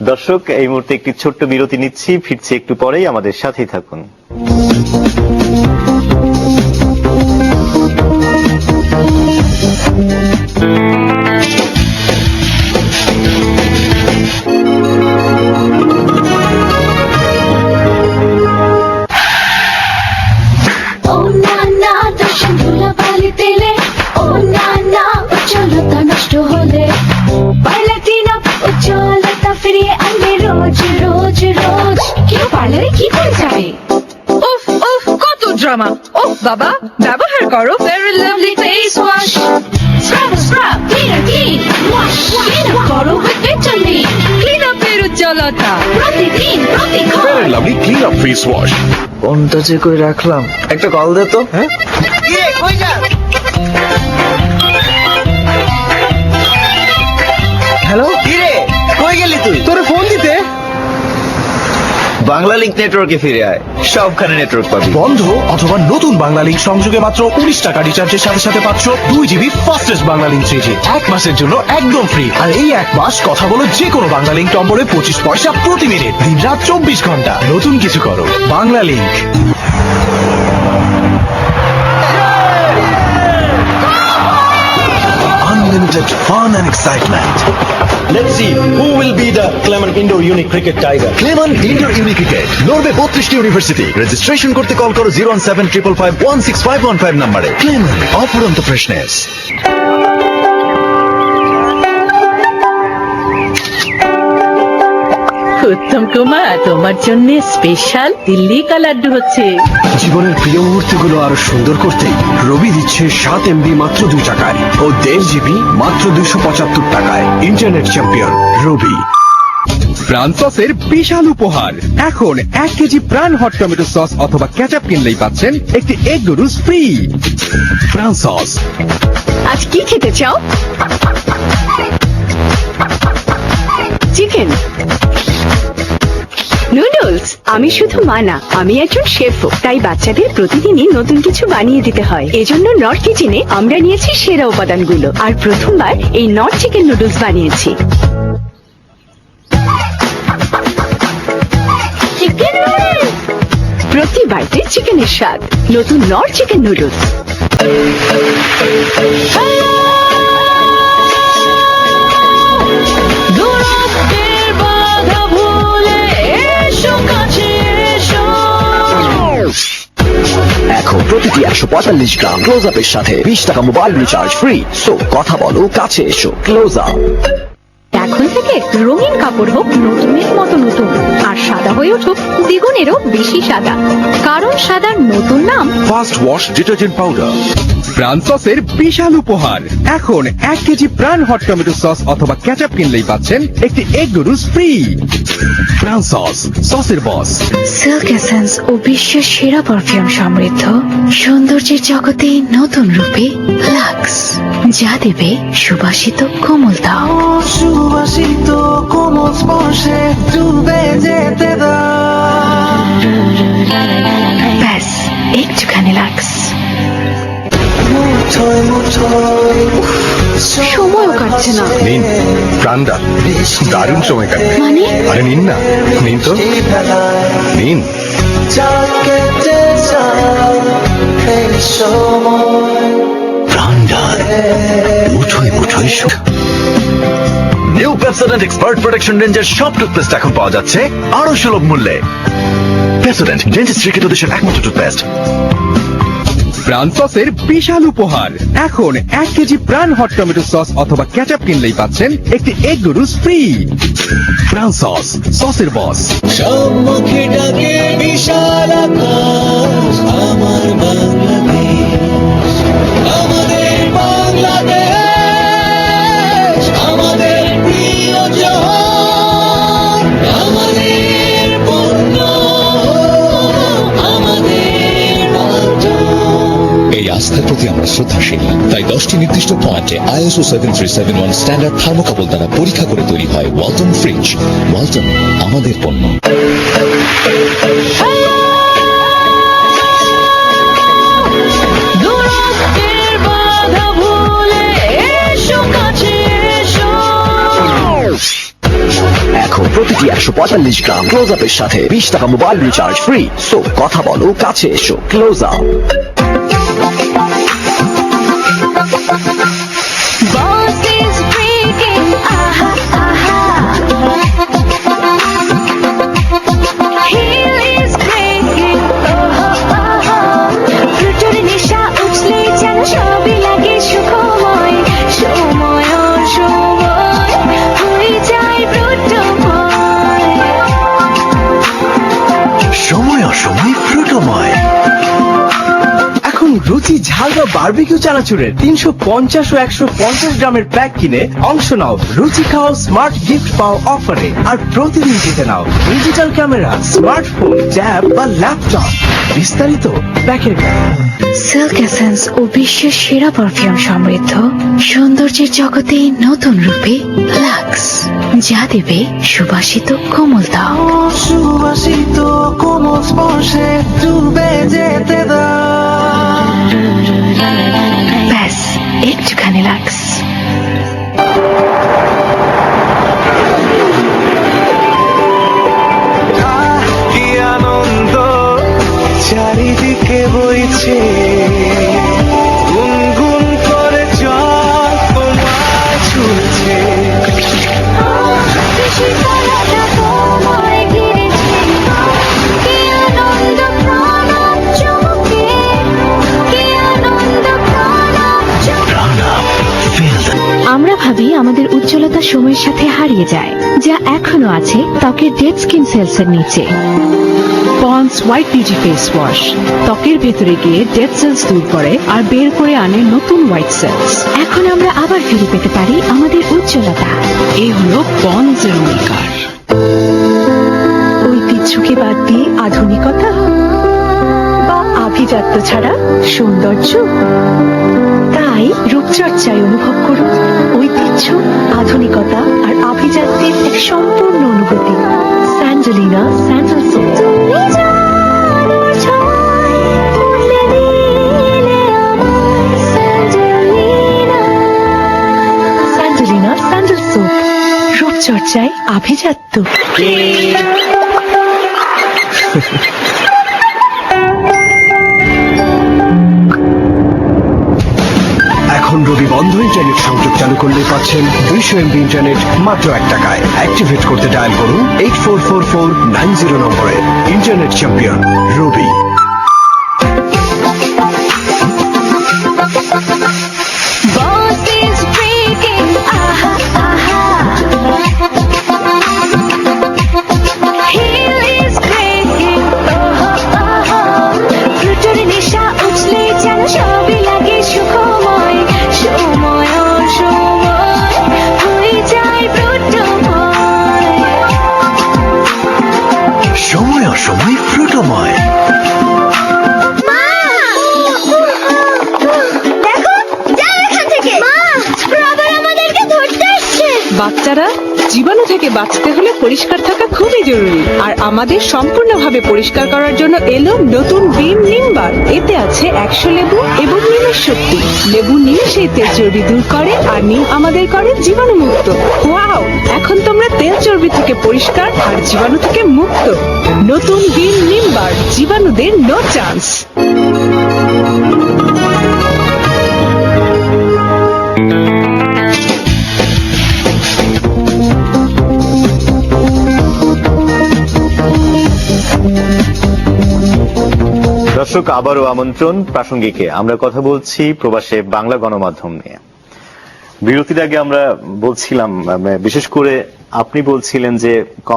দর্শক, এই মুহূর্তে একটি ছোট্ট বিরতি নিচ্ছি, ফিরছি একটু পরেই, আমাদের সাথেই থাকুন। ড্রামা। ওহ বাবা, ব্যবহার করো very lovely face wash. Scrub scrub, clean clean wash, clean করো উইথ ভিটামিন। ক্লিন আপের উজ্জ্বলতা প্রতিদিন প্রতিক্ষণ। Very lovely clean up face wash. কোনটা যে কই রাখলাম, একটা কল দে তো। হ্যাঁ, হ্যালো, কি রে, কই গেলি তুই? তোরে ফোন দিতে। বাংলা লিংক নেটওয়ার্কে ফিরে আয়, সবখানে নেটওয়ার্ক পাবি। বন্ধ অথবা নতুন বাংলা লিংক সংযোগে মাত্র 19 টাকা রিচার্জের সাথে সাথে পাচ্ছ 2 GB fastest Bangla link 3G 1 মাসের জন্য একদম ফ্রি। আর এই 1 মাস কথা বলো যে কোনো বাংলা লিংক নম্বরে 25 পয়সা প্রতি মিনিট, দিন রাত 24 ঘন্টা। নতুন কিছু করো, Bangla link. Unlimited fun and excitement. Let's see who will be the Clement Indoor Unique Cricket Tiger. Clemon indoor unique cricket লড়বে 32টি ইউনিভার্সিটি। রেজিস্ট্রেশন করতে কল করো 01755516515 নম্বরে। ক্লেমন, অফুরন্ত ফ্রেশনেস। উত্তম কুমার, তোমার জন্য স্পেশাল দিল্লি কা লাড্ডু হচ্ছে। জীবনের প্রিয় মুহূর্তগুলো আরো সুন্দর করতে রবি দিচ্ছে 7 MB মাত্র 2 টাকায় ও 1.5 GB মাত্র 275 টাকায়। ইন্টারনেট চ্যাম্পিয়ন রবি। প্রাণ সসের বিশাল উপহার, এখন 1 কেজি প্রাণ হট টমেটো সস অথবা কেচাপ কিনলেই পাচ্ছেন একটি এগ নুডলস ফ্রি। প্রাণ সস। আজ কি খেতে চাও? Chicken, noodles? আমি শুধু মা না, আমি একজন শেফও, তাই বাচ্চাদের প্রতিদিনই নতুন কিছু বানিয়ে দিতে হয়। এজন্য নর্থ কিচেনে আমরা নিয়েছি সেরা উপাদানগুলো, আর প্রথমবার এই নর্থ চিকেন নুডলস বানিয়েছি। প্রতি বাইটে চিকেনের স্বাদ, নতুন নর্থ চিকেন নুডলস। এখন প্রতিটি 145 গ্রাম ক্লোজ আপের সাথে 20 টাকা মোবাইল রিচার্জ ফ্রি। সো কথা বলো, কাছে এসো, ক্লোজ আপ। এখন থেকে রঙিন কাপড় হোক নতুনের মতো নতুন, আর সাদা হয়ে উঠুক দ্বিগুণেরও বেশি সাদা, কারণ সাদার নতুন নাম ফাস্ট ওয়াশ ডিটারজেন্ট পাউডার। প্রাণ সসের বিশাল উপহার, এখন 1 কেজি প্রাণ হট টমেটো সস অথবা কেচাপ কিনলেই পাচ্ছেন একটি এগ নুডলস ফ্রি। প্রাণ সস, সসের বস। সিল্ক এসেন্স ও বিশ্বের সেরা পারফিউম সমৃদ্ধ সৌন্দর্যের জগতে নতুন রূপে লাক্স, যা দেবে সুবাসিত কোমলতা। সুবাসিত কোমল স্পর্শে ডুবে যেতে দাও। ব্যাস একটুখানি লাক্স। মুঠোয় মুঠোয় সময়ও কাটছে না। নিন প্রাণদা, দারুণ সময় কাটবে। মানে? আরে নিন না, নিন তো, নিন। কেটে যায় এই সময়। প্রাণদার, মুঠোয় মুঠোয় সুখ। নিউ পেপসোডেন্ট এক্সপার্ট প্রোটেকশন রেঞ্জের সব টুথপেস্ট এখন পাওয়া যাচ্ছে আরো সুলভ মূল্যে। পেপসোডেন্ট ডেন্টিস্ট রিকেট দেশের একমাত্র টুথপেস্ট। প্রাণ সসের বিশাল উপহার, এখন 1 কেজি প্রাণ হট টমেটো সস অথবা কেচাপ কিনলেই পাচ্ছেন একটি এগ নুডলস ফ্রি। প্রাণ সস, সসের বস। সম্মুখে ডাকে বিশাল আকাশ, আমার বাংলাদেশ, আমাদের বাংলাদেশ, আমাদের প্রিয় জয়, আমাদের পণ্য, আমাদের অর্জন। এই আস্থার প্রতি আমরা শ্রদ্ধাশীল, তাই 10টি নির্দিষ্ট পয়েন্টে ISO 7371 স্ট্যান্ডার্ড থার্মোকাপল দ্বারা পরীক্ষা করে তৈরি হয় ওয়ালটন ফ্রিজ। ওয়ালটন, আমাদের পণ্য। এখন প্রতিটি 145 গ্রাম ক্লোজ আপের সাথে 20 টাকা মোবাইল রিচার্জ ফ্রি। সো কথা বলো, কাছে এসো, close up. Boss is freaking, aha, aha. Heel is breaking, oh, oh, oh. Fruitoর নেশা উঠলে যেন সবই লাগে সুখময়, সময় ও সময় হয়ে যায় ফ্রুটোময়। সময় অসময় ফ্রুটোময়। এখন রুচি ঝাল বা বারবিকিউ চানাচুরের 350 ও 150 গ্রামের প্যাক কিনে অংশ নাও রুচি খাও স্মার্ট গিফট পাও অফারে। আর প্রতিদিন জিতে নাও ডিজিটাল ক্যামেরা, স্মার্টফোন, ট্যাব বা ল্যাপটপ। বিস্তারিত প্যাকের গায়ে। সিল্ক এসেন্স ও বিশ্বের সেরা পারফিউম সমৃদ্ধ সৌন্দর্যের জগতে নতুন রূপে লাক্স, যা দেবে সুবাসিত কোমলতা। সুবাসিত কোমল স্পর্শে ডুবে যেতে ব্যাস একটুখানি লাক্স। কি আনন্দ চারিদিকে বইছে, গুনগুন করে জল তোমায় ছুঁয়েছে। শীতলতা তোমায় ঘিরেছে, কি আনন্দ প্রণব চমকে, কি আনন্দ প্রণব চমকে। আমরা ভাবি আমাদের উজ্জ্বলতা সময়ের সাথে হারিয়ে যায়, যা এখনো আছে ত্বকের ডেড স্কিন সেলস এর নিচে। Pond's white beauty face wash ত্বকের ভেতরে গিয়ে ডেড সেলস দূর করে আর বের করে আনে নতুন হোয়াইট সেলস। এখন আমরা আবার ফিরে পেতে পারি আমাদের উজ্জ্বলতা। এই হলো পন্ডস এর অঙ্গীকার। ঐতিহ্যকে বাদ দিয়ে আধুনিকতা বা আভিজাত্য ছাড়া সৌন্দর্য? তাই রূপচর্চায় অনুভব করুন ঐতিহ্য, আধুনিকতা আর আভিজাত্যের এক সম্পূর্ণ অনুভূতি। Sandalina sandal soap. তুমি জানো ছয় বদলে দিলে আমার স্যান্ডেলিনা। স্যান্ডেলিনা স্যান্ডেল সোপ, রূপচর্চায় আভিজাত্য। এখন রবি বন্ধ ইন্টারনেট সংযোগ চালু করলে পাচ্ছেন 200 MB ইন্টারনেট মাত্র 1 টাকায়। অ্যাক্টিভেট করতে ডায়াল করুন 844490 নম্বরে। Internet champion Robi. Boss is freaking, aha, aha. Heel is breaking, oh, oh, oh. Fruitoর নেশা উঠলে যেন সবই লাগে সুখময়, সময় ও সময় হয়ে যায় ফ্রুটোময়। সময় অসময় ফ্রুটোময়। দেখো, যাও এখান থেকে। মা, আবার আমাদেরকে ধরতে আসছে। বাচ্চারা, জীবাণু থেকে বাঁচতে হলে পরিষ্কার থাকা খুবই জরুরি। আর আমাদের সম্পূর্ণভাবে পরিষ্কার করার জন্য এলো নতুন ভিম নিম বার। এতে আছে 100 লেবু এবং নিমের শক্তি। লেবু নিম সেই তেল চর্বি দূর করে আর নিম আমাদের করে জীবাণু মুক্ত। ওয়াও, এখন তোমরা তেল চর্বি থেকে পরিষ্কার আর জীবাণু থেকে মুক্ত। নতুন ভিম নিম বার, জীবাণুদের নো চান্স। দর্শক, আবারও আমন্ত্রণ প্রাসঙ্গিকে। আমরা কথা বলছি প্রবাসে বাংলা গণমাধ্যম নিয়ে। বিরতির আগে আমরা বলছিলাম, বিশেষ করে আপনি বলছিলেন যে